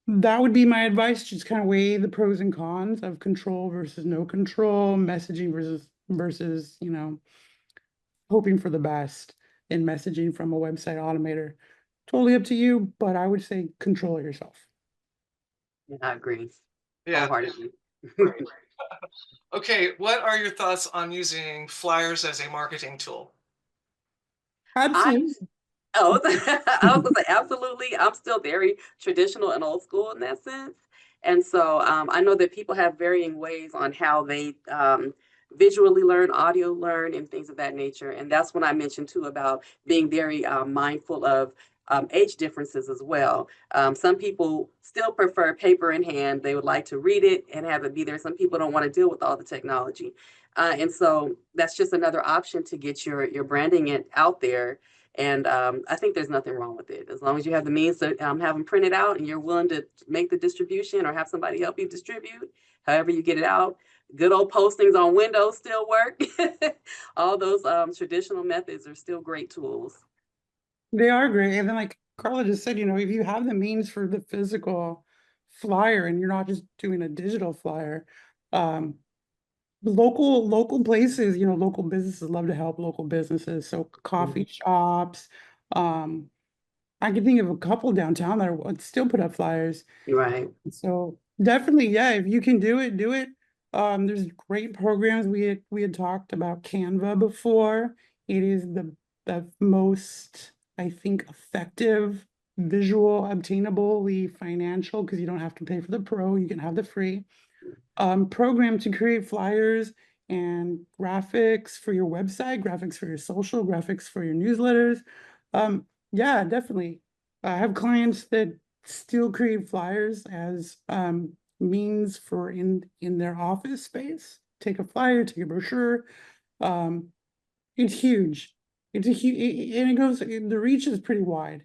That would be my advice. Just kind of weigh the pros and cons of control versus no control, messaging versus hoping for the best in messaging from a website automator. Totally up to you, but I would say control it yourself. I agree Yeah. wholeheartedly. Right. Okay, what are your thoughts on using flyers as a marketing tool? Absolutely. Oh, I was gonna say absolutely. I'm still very traditional and old school in that sense. And so I know that people have varying ways on how they visually learn, audio learn, and things of that nature. And that's when I mentioned too about being very mindful of age differences as well. Some people still prefer paper in hand. They would like to read it and have it be there. Some people don't want to deal with all the technology. And so that's just another option to get your branding out there, and I think there's nothing wrong with it. As long as you have the means to have them printed out and you're willing to make the distribution or have somebody help you distribute, however you get it out. Good old postings on Windows still work. All those traditional methods are still great tools. They are great. And then like Carla just said, if you have the means for the physical flyer and you're not just doing a digital flyer, um, local places, local businesses love to help local businesses. So coffee shops, um, I can think of a couple downtown that would still put up flyers. Right. So definitely, yeah, if you can do it, do it. There's great programs. We had talked about Canva before. It is the most, I think, effective visual, obtainably financial, because you don't have to pay for the pro, you can have the free program to create flyers and graphics for your website, graphics for your social, graphics for your newsletters. Yeah, definitely. I have clients that still create flyers as means for in their office space. Take a flyer, take a brochure. Um, it's huge. It's a huge, and it goes. The reach is pretty wide.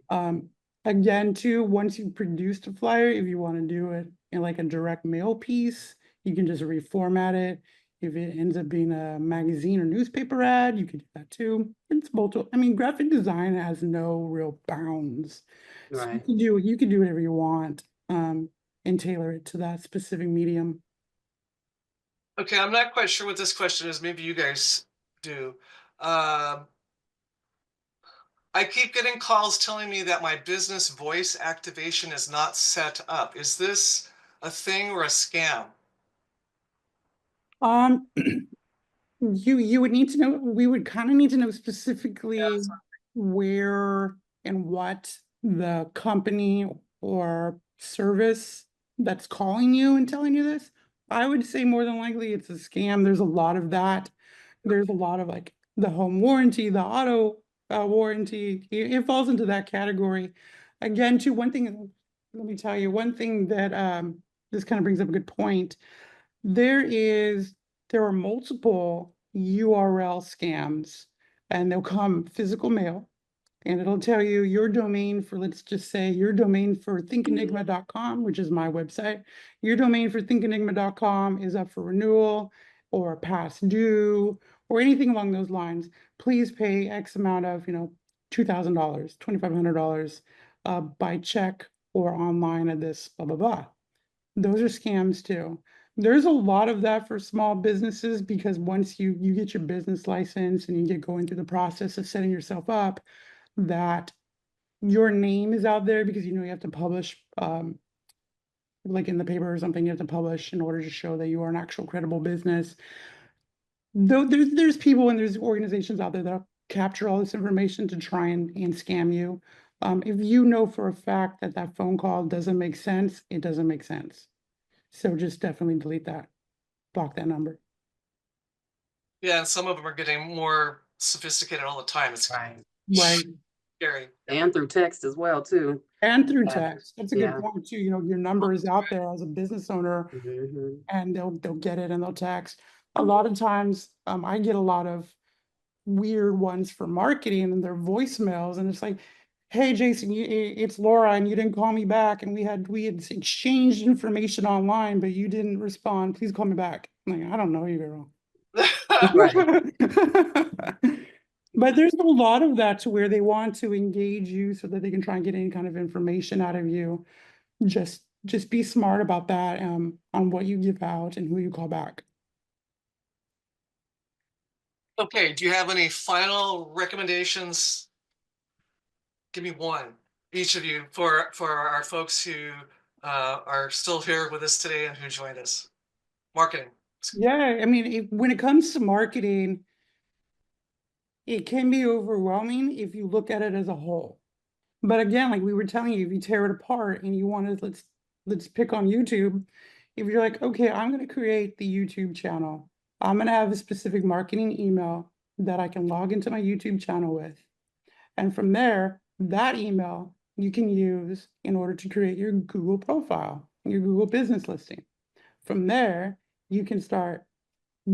Um, Again, too, once you've produced a flyer, if you want to do it in like a direct mail piece, you can just reformat it. If it ends up being a magazine or newspaper ad, you can do that too. It's multiple. I mean, graphic design has no real bounds. So Right. you can do whatever you want, and tailor it to that specific medium. Okay, I'm not quite sure what this question is. Maybe you guys do. Um, I keep getting calls telling me that my business voice activation is not set up. Is this a thing or a scam? Um, you would need to know, we would kind of need to know specifically where and what the company or service that's calling you and telling you this. I would say more than likely it's a scam. There's a lot of that. There's a lot of like the home warranty, the auto warranty. It falls into that category. Again, too, one thing, let me tell you, one thing that this kind of brings up a good point. There is, there are multiple URL scams, and they'll come physical mail, and it'll tell you your domain for, let's just say, your domain for thinkenigma.com, which is my website. Your domain for thinkenigma.com is up for renewal or past due or anything along those lines. Please pay X amount of, $2,000, $2,500 by check or online at this, blah, blah, blah. Those are scams too. There's a lot of that for small businesses because once you get your business license and you get going through the process of setting yourself up, that your name is out there because you have to publish like in the paper or something, you have to publish in order to show that you are an actual credible business. Though there's people and there's organizations out there that capture all this information to try and scam you. If you know for a fact that that phone call doesn't make sense, it doesn't make sense. So just definitely delete that, block that number. Yeah, and some of them are getting more sophisticated all the time. It's Right. Right. scary. And through text as well too. And through Yeah. text. That's a good Yeah. point too. Your number is out there as a business owner Mhm. and they'll get it and they'll text. A lot of times, I get a lot of weird ones for marketing and their voicemails and it's like, hey, Jason, it's Laura and you didn't call me back and we had exchanged information online, but you didn't respond. Please call me back. I'm like, I don't know you, girl. Right. But there's a lot of that to where they want to engage you so that they can try and get any kind of information out of you. Just be smart about that, on what you give out and who you call back. Okay, do you have any final recommendations? Give me one, each of you, for our folks who are still here with us today and who joined us. Marketing. Yeah, I mean, when it comes to marketing, it can be overwhelming if you look at it as a whole. But again, like we were telling you, if you tear it apart and you want to, let's pick on YouTube. If you're like, okay, I'm going to create the YouTube channel. I'm going to have a specific marketing email that I can log into my YouTube channel with. And from there, that email you can use in order to create your Google profile, your Google business listing. From there, you can start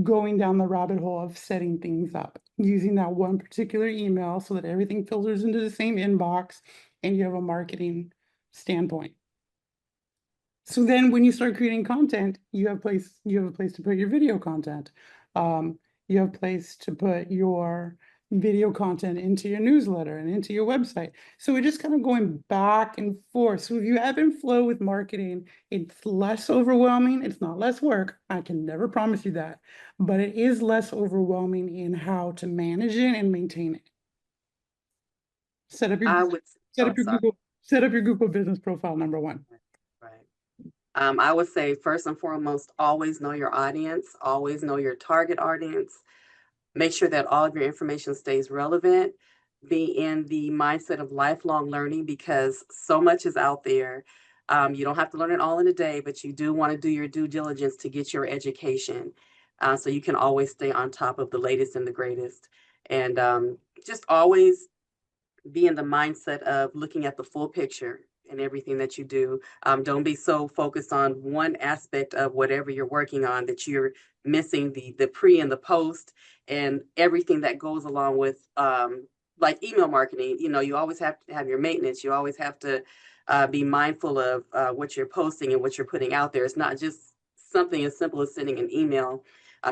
going down the rabbit hole of setting things up using that one particular email so that everything filters into the same inbox and you have a marketing standpoint. So then when you start creating content, you have a place to put your video content. You have a place to put your video content into your newsletter and into your website. So we're just kind of going back and forth. So if you ebb and flow with marketing, it's less overwhelming. It's not less work. I can never promise you that, but it is less overwhelming in how to manage it and maintain it. Set up your I would, set oh, up your sorry. Google set up your Google business profile, number one. Right. I would say first and foremost, always know your audience, always know your target audience. Make sure that all of your information stays relevant. Be in the mindset of lifelong learning because so much is out there. You don't have to learn it all in a day, but you do want to do your due diligence to get your education. So you can always stay on top of the latest and the greatest. And just always be in the mindset of looking at the full picture in everything that you do. Don't be so focused on one aspect of whatever you're working on that you're missing the pre and the post and everything that goes along with like email marketing. You know, you always have to have your maintenance. You always have to be mindful of what you're posting and what you're putting out there. It's not just something as simple as sending an email.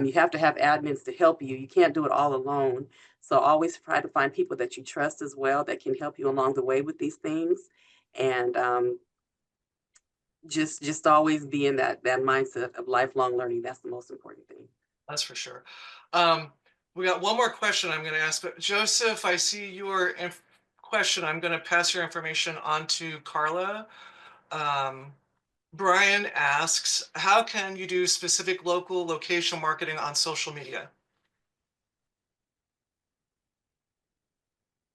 You have to have admins to help you. You can't do it all alone. So always try to find people that you trust as well that can help you along the way with these things. And just always be in that mindset of lifelong learning. That's the most important thing. That's for sure. We got one more question I'm going to ask, but Joseph, I see your question. I'm going to pass your information on to Carla. Brian asks, how can you do specific local location marketing on social media?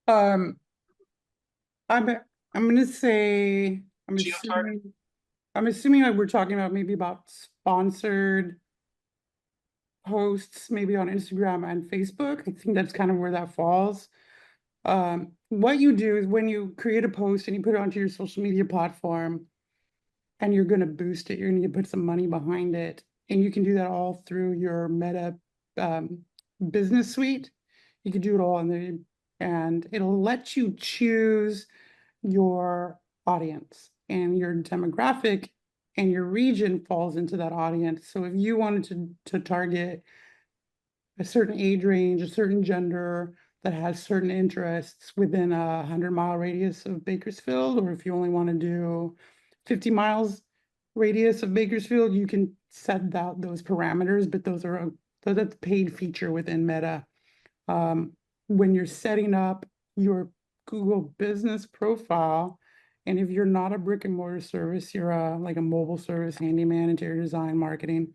Um, I'm gonna say Geo-target? I'm assuming like we're talking about maybe about sponsored posts, maybe on Instagram and Facebook. I think that's kind of where that falls. What you do is when you create a post and you put it onto your social media platform and you're gonna boost it, you're gonna put some money behind it, and you can do that all through your Meta business suite. You can do it all in there, and it'll let you choose your audience and your demographic and your region falls into that audience. So if you wanted to target a certain age range, a certain gender that has certain interests within a 100-mile radius of Bakersfield, or if you only want to do 50 miles radius of Bakersfield, you can set those parameters, but that's a paid feature within Meta. When you're setting up your Google business profile, and if you're not a brick and mortar service, you're like a mobile service, handyman, interior design, marketing,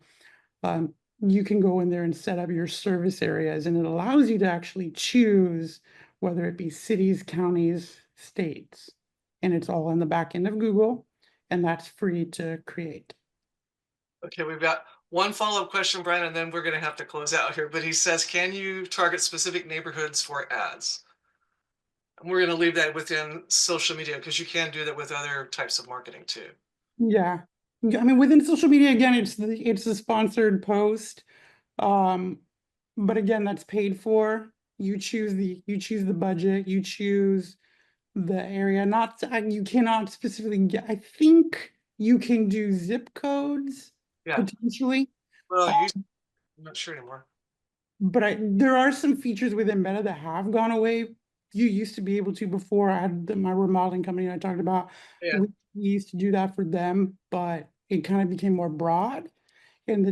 you can go in there and set up your service areas, and it allows you to actually choose whether it be cities, counties, states, and it's all in the back end of Google, and that's free to create. Okay, we've got one follow-up question, Brian, and then we're going to have to close out here. But he says, can you target specific neighborhoods for ads? And we're going to leave that within social media because you can do that with other types of marketing too. Yeah. I mean, within social media, again, it's the sponsored post. But again, that's paid for. You choose the budget, you choose the area, not, you cannot specifically get, I think you can do zip codes Yeah. potentially. Well, Uh, I'm not sure anymore. But there are some features within Meta that have gone away. You used to be able to before. I had my remodeling company I talked about. Yeah. We used to do that for them, but it kind of became more broad in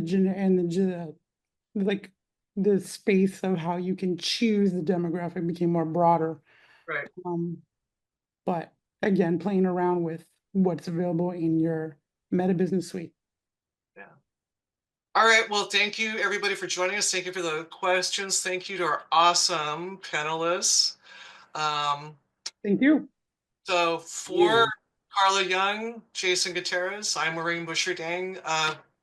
like the space of how you can choose the demographic became more broader. Right. But again, playing around with what's available in your Meta Business Suite. Yeah. All right, well, thank you everybody for joining us. Thank you for the questions. Thank you to our awesome panelists. Thank you. So for You. Karla Young, Jason Gutierrez, I'm Maureen Buscher-Dang.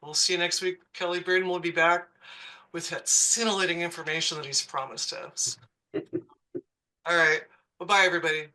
We'll see you next week. Kelly Braden will be back with that scintillating information that he's promised us. All right, bye-bye, everybody.